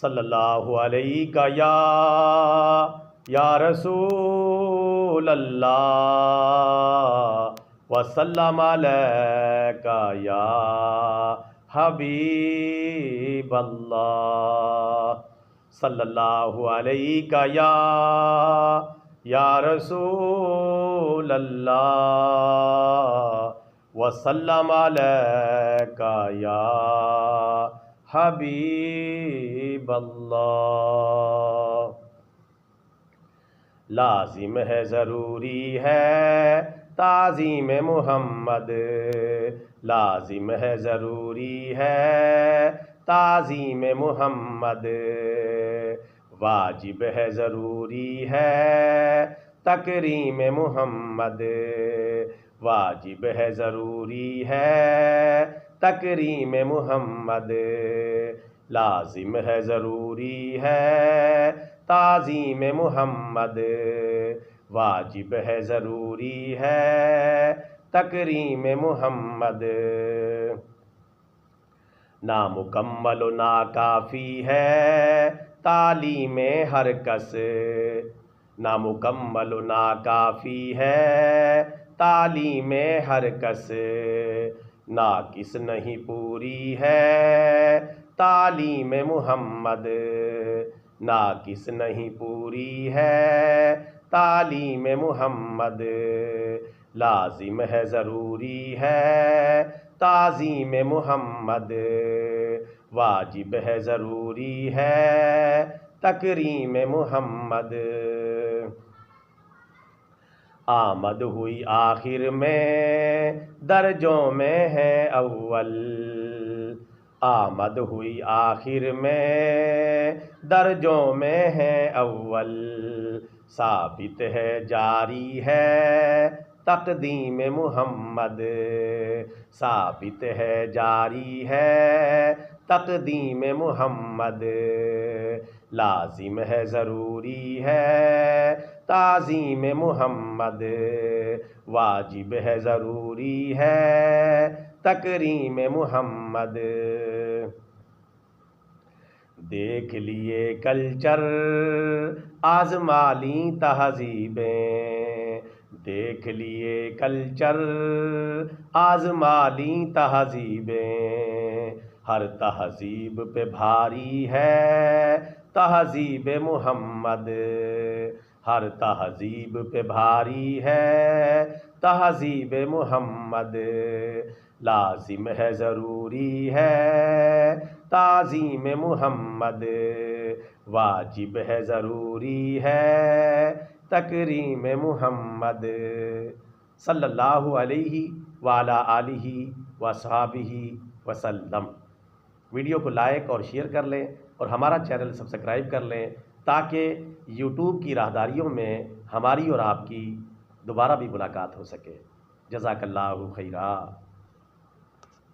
صلی اللہ علیہ یا رسول اللہ وسلم علیکہ یا حبیب اللہ صلی اللہ علیہ یا رسول اللہ وسلم علیکہ یا حبیب اللہ۔ لازم ہے ضروری ہے تعظیم محمد، لازم ہے ضروری ہے تعظیم محمد، واجب ہے ضروری ہے تکریم محمد، واجب ہے ضروری ہے تکریم محمد، لازم ہے ضروری ہے تعظیم محمد، واجب ہے ضروری ہے تکریم محمد۔ نامکمل و ناکافی ہے تعلیم ہر کس، نامکمل و ناکافی ہے تعلیم ہر کس، ناقص نہیں پوری ہے تعلیم محمد، ناقص نہیں پوری ہے تعلیم محمد، لازم ہے ضروری ہے تعظیم محمد، واجب ہے ضروری ہے تکریم محمد۔ آمد ہوئی آخر میں درجوں میں ہے اول، آمد ہوئی آخر میں درجوں میں ہے اول، ثابت ہے جاری ہے تقدیم محمد، ثابت ہے جاری ہے تقدیم محمد، لازم ہے ضروری ہے تعظیم محمد، واجب ہے ضروری ہے تکریم محمد۔ دیکھ لیے کلچر آزما لی تہذیبیں، دیکھ لیے کلچر آزما لی تہذیبیں، ہر تہذیب پہ بھاری ہے تہذیب محمد، ہر تہذیب پہ بھاری ہے تہذیب محمد، لازم ہے ضروری ہے تعظیم محمد، واجب ہے ضروری ہے تکریم محمد، صلی اللہ علیہ وعلی آلہ وصحبہ وسلم۔ ویڈیو کو لائک اور شیئر کر لیں اور ہمارا چینل سبسکرائب کر لیں تاکہ یوٹیوب کی راہداریوں میں ہماری اور آپ کی دوبارہ بھی ملاقات ہو سکے۔ جزاک اللہ خیرا۔